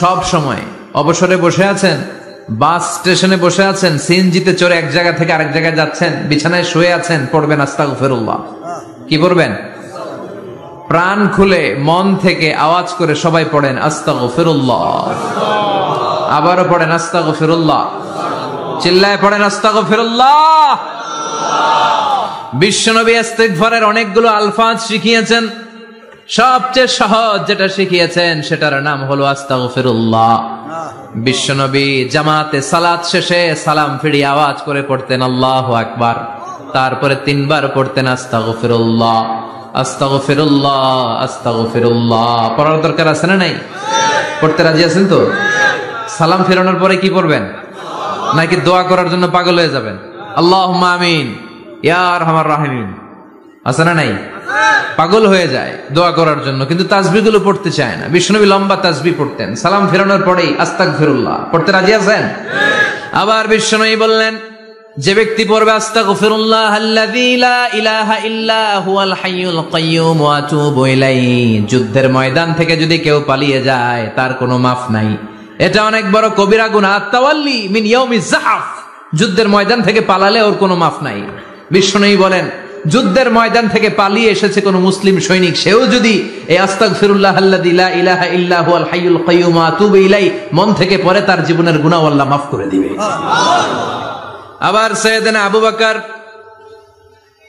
সব সময় অবসরে বসে আছেন, বাস স্টেশনে বসে আছেন, সিএনজিতে চড়ে এক জায়গা থেকে আরেক জায়গায় যাচ্ছেন, বিছানায় শুয়ে আছেন, পড়বেন আস্তাগফিরুল্লাহ। কি পড়বেন? প্রাণ খুলে মন থেকে আওয়াজ করে সবাই পড়েন আস্তাগফিরুল্লাহ। আবারও পড়েন আস্তাগফিরুল্লাহ। চিল্লায় পড়েন আস্তাগফিরুল্লাহ। বিশ্বনবী ইস্তিগফারের অনেকগুলো আলফাজ শিখিয়েছেন। সবচেয়ে সহজ যেটা শিখিয়েছেন সেটার নাম হলো আস্তাগফিরুল্লাহ। বিশ্বনবী জামাতে সালাত শেষে সালাম ফিরিয়ে আওয়াজ করে পড়তেন আল্লাহু আকবার, তারপরে 3 বার পড়তেন আস্তাগফিরুল্লাহ আস্তাগফিরুল্লাহ আস্তাগফিরুল্লাহ। পড়ার দরকার আছে না নাই? পড়তে রাজি আছেন তো? সালাম ফেরানোর পরে কি করবেন? নাকি দোয়া করার জন্য পাগল হয়ে যাবেন? আল্লাহুম্মা আমিন ইয়া আরহামার রাহিমিন আছে না নাই? পাগল হয়ে যায় দোয়া করার জন্য, কিন্তু তাসবিহ গুলো পড়তে চায় না। বিশ্বনবী লম্বা তাসবিহ পড়তেন, সালাম ফেরানোর পরেই আস্তাগফিরুল্লাহ পড়তে রাজি আছেন? আবার বিশ্বনবী বললেন, যে ব্যক্তি পড়বে আস্তাগফিরুল্লাহ আল্লাযী লা ইলাহা ইল্লা হুয়াল হাইয়ুল কাইয়্যুম ওয়া আতুবু ইলাইহি, যুদ্ধের ময়দান থেকে যদি কেউ পালিয়ে যায় তার কোনো মাফ নাই। এটা অনেক বড় কবিরা গুনাহ। তাওয়াল্লি মিন ইয়াউমিজ যাহফ, যুদ্ধের ময়দান থেকে পালালে ওর কোনো মাফ নাই। বিশ্বনবী বলেন, যুদ্ধের ময়দান থেকে পালিয়ে এসেছে কোন মুসলিম সৈনিক, সেও যদি এই আস্তাগফিরুল্লাহ আল্লাযী লা ইলাহা ইল্লা হুয়াল হাইয়ুল কাইয়্যুম ওয়া আতুবু ইলাইহি মন থেকে পড়ে, তার জীবনের গুনাহ আল্লাহ মাফ করে দিবে। আবার সাইয়েদনা আবু বকর,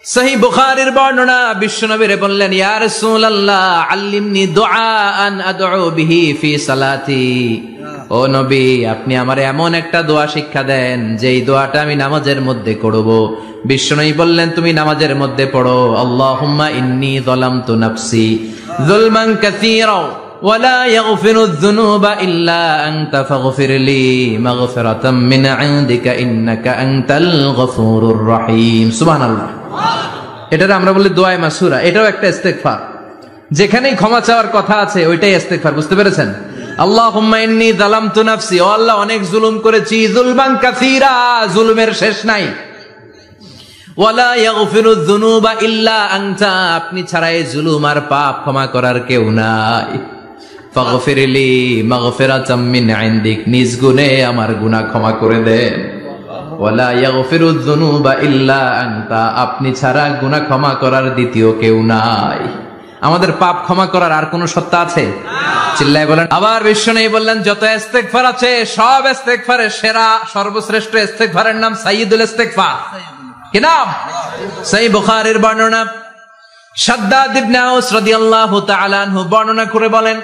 সহিহ বুখারীর বর্ণনা, বিশ্বনবীরে বললেন, ইয়া রাসূলুল্লাহ আল্লিমনি দুআআন আদউ বিহি ফি সালাতি। ও নবী, আপনি আমারে এমন একটা দোয়া শিক্ষা দেন যেই দোয়াটা আমি নামাজের মধ্যে করব। বিশ্বনবী বললেন, তুমি নামাজের মধ্যে পড়ো আল্লাহুম্মা ইন্নী যালামতু নাফসি যুলমান কাসীরা ওয়া লা ইয়াগফিরুয যুনুবা ইল্লা আনতা ফাগফিরলি মাগফিরাতাম মিন ইনদিকা ইন্নাকা আনতাল গফুরুর রহিম। সুবহানাল্লাহ। এটা আমরা বলি দোয়ায়ে মাসুরা, এটাও একটা ইস্তিগফার। যেখানেই ক্ষমা চাওয়ার কথা আছে ওইটাই ইস্তিগফার। বুঝতে পেরেছেন? আল্লাহুম্মা ইন্নী যালামতু নাফসি, ও আল্লাহ অনেক জুলুম করেছি, যুলমান কাসীরা, জুলুমের শেষ নাই। ওয়া লা ইয়াগফিরুয যুনুবা ইল্লা আনতা, আপনি ছাড়া এই জুলুম আর পাপ ক্ষমা করার কেউ নাই। ফাগফিরলি মাগফিরাতাম মিন ইনদিক, নিজ গুণে আমার গুনাহ ক্ষমা করে দেন। ওয়া লা ইয়াগফিরুয যুনুবা ইল্লা আনতা, আপনি ছাড়া গুনাহ ক্ষমা করার দ্বিতীয় কেউ নাই। আমাদের পাপ ক্ষমা করার আর কোন সত্তা আছে? চিল্লায় বলেন। আবার বিশ্বনবী বললেন, যত ইস্তিগফার আছে সব ইস্তিগফারের সেরা সর্বশ্রেষ্ঠ ইস্তিগফারের নাম সাইয়্যিদুল ইস্তিগফার। কি নাম? সহিহ বুখারীর বর্ণনা, শাদ্দাদ ইবনে আউস রাদিয়াল্লাহু তাআলা আনহু বর্ণনা করে বলেন,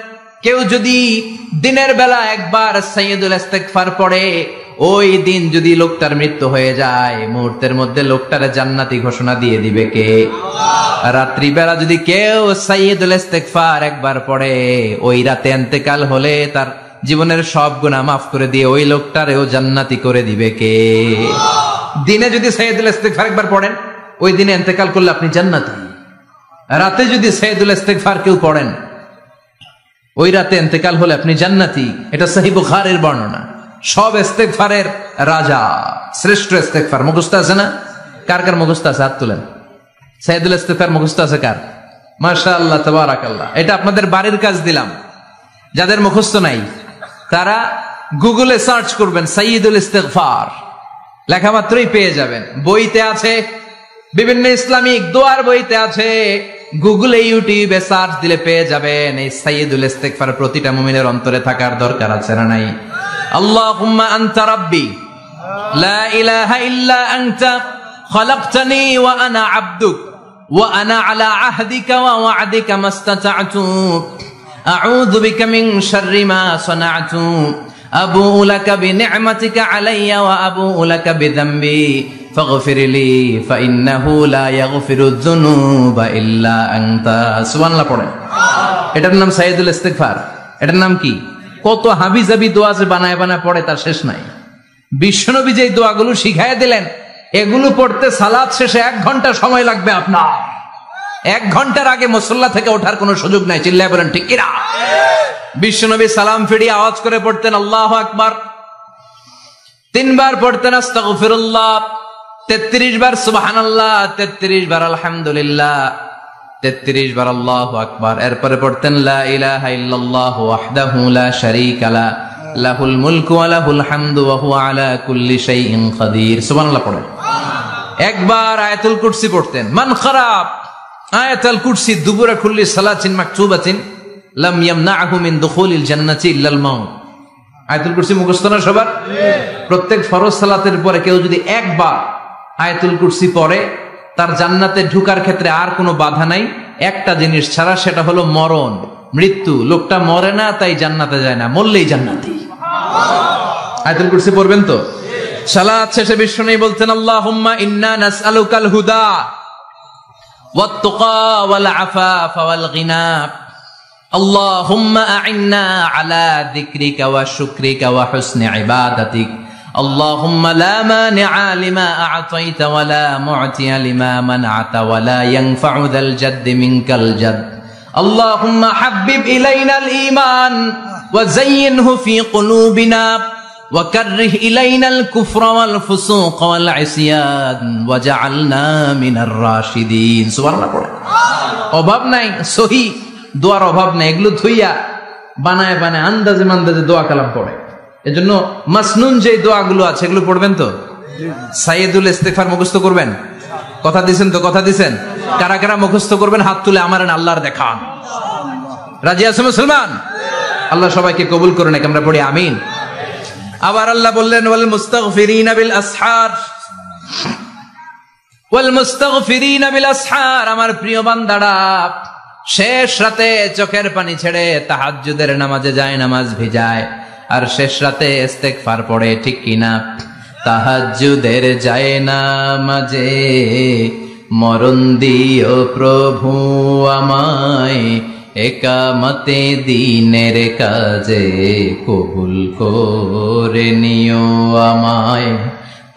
কেউ যদি দিনের বেলা একবার সাইয়্যিদুল ইস্তিগফার পড়ে, ওই দিন যদি লোকটার মৃত্যু হয়ে যায়, মুহূর্তের মধ্যে লোকটারে জান্নাতি ঘোষণা দিয়ে দিবে কে? রাত্রি বেলা যদি কেউ সাইয়্যিদুল ইস্তিগফার একবার পড়ে, ওই রাতে ইন্তেকাল হলে তার জীবনের সব গুনাহ মাফ করে দিয়ে ওই লোকটারেও জান্নাতি করে দিবে কে? দিনে যদি সাইয়্যিদুল ইস্তিগফার একবার পড়েন, ওই দিনে ইন্তেকাল করলে আপনি জান্নাতি। রাতে যদি সাইয়্যিদুল ইস্তিগফার কেউ পড়েন, ওই রাতে ইন্তেকাল হলে আপনি জান্নাতি। এটা সহিহ বুখারীর বর্ণনা। সব ইস্তিগফারের রাজা, শ্রেষ্ঠ ইস্তিগফার। মুখস্থ আছে না? কার কার মুখস্থ আছে? হাত তুলেন। সাইয়্যিদুল ইস্তিগফার মুখস্থ আছে কার? মাশাআল্লাহ, তাবারাকাল্লাহ। এটা আপনাদের বাড়ির কাজ দিলাম। যাদের মুখস্থ নাই তারা গুগলে সার্চ করবেন সাইয়্যিদুল ইস্তিগফার, লেখা মাত্রই পেয়ে যাবেন। বইতে আছে, বিভিন্ন ইসলামিক দোয়ার বইতে আছে। গুগলে, ইউটিউবে সার্চ দিলে পেয়ে যাবেন। এই সাইয়্যিদুল ইস্তিগফার প্রতিটা মুমিনের অন্তরে থাকার দরকার আছে না নাই? আল্লাহুম্মা আনতা রাব্বি লা ইলাহা ইল্লা আনতা খালাকতানি ওয়া আনা আবদুক ওয়া আনা আলা আহদিকা ওয়া ওয়া'দিকা মাস্তাতা'তু আউযু বিকা মিন শাররি মা সানা'তু আবুউ লাকা বিনি'মাতিকা আলাইয়া ওয়া আবুউ লাকা বিযামবি ফাগফিরলি ফাইন্নাহু লা ইয়াগফিরুয যুনুবা ইল্লা আনতা। সুবহানাল্লাহ পড়েন। এটার নাম সাইয়্যিদুল ইস্তিগফার। এটার নাম কি? কত হাবিজাবি দোয়া যে বানায় বানায় পড়ে তার শেষ নাই। বিশ্বনবী যে দোয়াগুলো শিখায় দিলেন, এগুলো পড়তে সালাত শেষে 1 ঘন্টা সময় লাগবে আপনার। 1 ঘন্টার আগে মুসল্লা থেকে ওঠার কোনো সুযোগ নাই। চিল্লায় বলেন ঠিক কিনা? বিশ্বনবী সালাম ফিরিয়ে আওয়াজ করে পড়তেন আল্লাহু আকবার, 3 বার পড়তেন আস্তাগফিরুল্লাহ, 33 বার সুবহানাল্লাহ, 33 বার আলহামদুলিল্লাহ, 33 বার আল্লাহু আকবার। এরপরে পড়তেন লা ইলাহা ইল্লাল্লাহু ওয়াহদাহু লা শারীকা লা লাহুল মুলকু ওয়া লাহুল হামদু ওয়া হুয়া আলা কুল্লি শাইইন কাদির। সুবহানাল্লাহ পড়েন। একবার আয়াতুল কুরসি পড়তেন। মান খারাপ আয়াতুল কুরসি দুবুরা কুল্লি সালাতিন মাকতুবাতিন লাম ইয়ামনাহু মিন দুখুলিল জান্নাতি ইল্লাল মাউত। আয়াতুল কুরসি মুখস্থ না সবার? প্রত্যেক ফরজ সালাতের পরে কেউ যদি একবার আয়াতুল কুরসি পড়ে তার জান্নাতে ঢুকার ক্ষেত্রে আর কোনো বাধা নাই, একটা জিনিস ছাড়া, সেটা হলো মরণ, মৃত্যু। লোকটা মরে না তাই জান্নাতে যায় না, মরলেই জান্নাতি। আয়াতুল কুরসি পড়বেন তো? সালাত শেষে বিশ্বনবী বলতেন আল্লাহুম্মা ইন্না নাসআলুকাল হুদা ওয়াত তুকা ওয়াল আফাফা ওয়াল গিনা আল্লাহুম্মা আ'ইন্না আলা যিকরিকা ওয়া শুকরিকা ওয়া হুসনি ইবাদাতিক আল্লাহুম্মা লা মানিআ লিমা আ'তাইতা ওয়া লা মু'তিয়া লিমা মানআতা ওয়া লা ইয়ানফা'ু যাল জাদ্দি মিনকাল জাদ আল্লাহুম্মা হাব্বিব ইলাইনাল ঈমান ওয়া যায়্যিনহু ফি কুলুবিনা ওয়া কাররিহ ইলাইনাল কুফরা ওয়াল ফুসুক ওয়াল ইসয়ান ওয়াজআলনা মিনার রাশিদিন। সুবহানাল্লাহ পড়ে। অভাব নাই, সহি দোয়ার অভাব নাই। এগুলো থইয়া বানায় বানায় আন্দাজে মান্দাজে দোয়া কালাম পড়ে। এজন্য মাসনুন যে দোয়াগুলো আছে এগুলো পড়বেন তো? সাইয়্যিদুল ইস্তিগফার মুখস্থ করবেন? কথা দিবেন তো? কথা দিবেন? কারা কারা মুখস্থ করবেন হাত তুলে আমার আল্লাহর দেখান। রাজি আছেন মুসলমান? আল্লাহ সবাইকে কবুল করুন। আমরা পড়ি আমিন। আবার আল্লাহ বললেন ওয়াল মুস্তাগফিরিনা বিল আসহার, ওয়াল মুস্তাগফিরিনা বিল আসহার। আমার প্রিয় বান্দারা শেষ রাতে চোখের পানি ছেড়ে তাহাজ্জুদের নামাজে যায়, নামাজ ভিজায়, আর শেষ রাতে ইস্তেগফার পড়ে, ঠিক কিনা? তাহাজ্জুদের যায় নামাজে মরণ দিও প্রভু আমায়, একামতে দিনের কাজে কবুল করে নিও আমায়।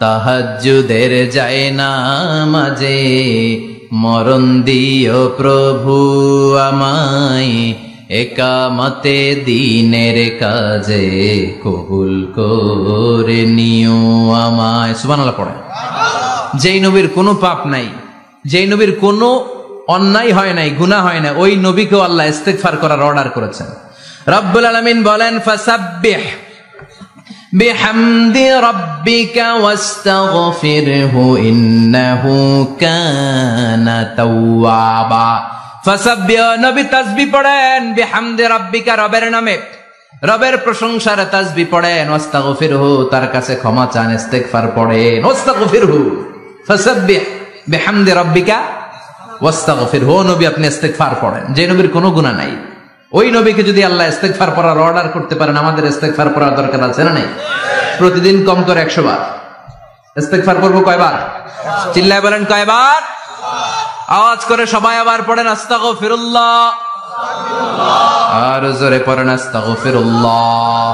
তাহাজ্জুদের যায় নামাজে মরণ দিও প্রভু আমায়, একামতে দিনের কাজে কবুল করে নিও আমায়। সুবহানাল্লাহ পড়ে। যেই নবীর কোনো পাপ নাই, যেই নবীর কোনো অন্যায় হয় নাই, গুনাহ হয় না, ওই নবীকেও আল্লাহ ইস্তিগফার করার অর্ডার করেছেন। রব্বুল আলামিন বলেন ফাসাব্বিহ বিহামদি রাব্বিকা ওয়াস্তাগফিরহু ইন্নাহু কানা তাওয়াবা। ফাসাব্বিহ, নবী তাসবিহ পড়েন, বিহামদি রাব্বিকা, রবের নামে, রবের প্রশংসার তাসবিহ পড়েন, ওয়াস্তাগফিরহু, তার কাছে ক্ষমা চান, ইস্তিগফার পড়েন, ওয়াস্তাগফিরহু, ফাসাব্বিহ বিহামদি রাব্বিকা ওয়াস্তাগফিরহু। নবী আপনি ইস্তিগফার পড়েন। যে নবীর কোনো গুনাহ নাই, ওই নবীকে যদি আল্লাহ ইস্তিগফার পড়ার অর্ডার করতে পারেন, আমাদের ইস্তিগফার পড়ার দরকার আছে না নাই? প্রতিদিন কম করে 100 বার ইস্তিগফার করব। কয়বার? চিল্লায় বলেন কয়বার? আওয়াজ করে সবাই আবার পড়েন আস্তাগফিরুল্লাহ, আর জোরে পড়েন আস্তাগফিরুল্লাহ।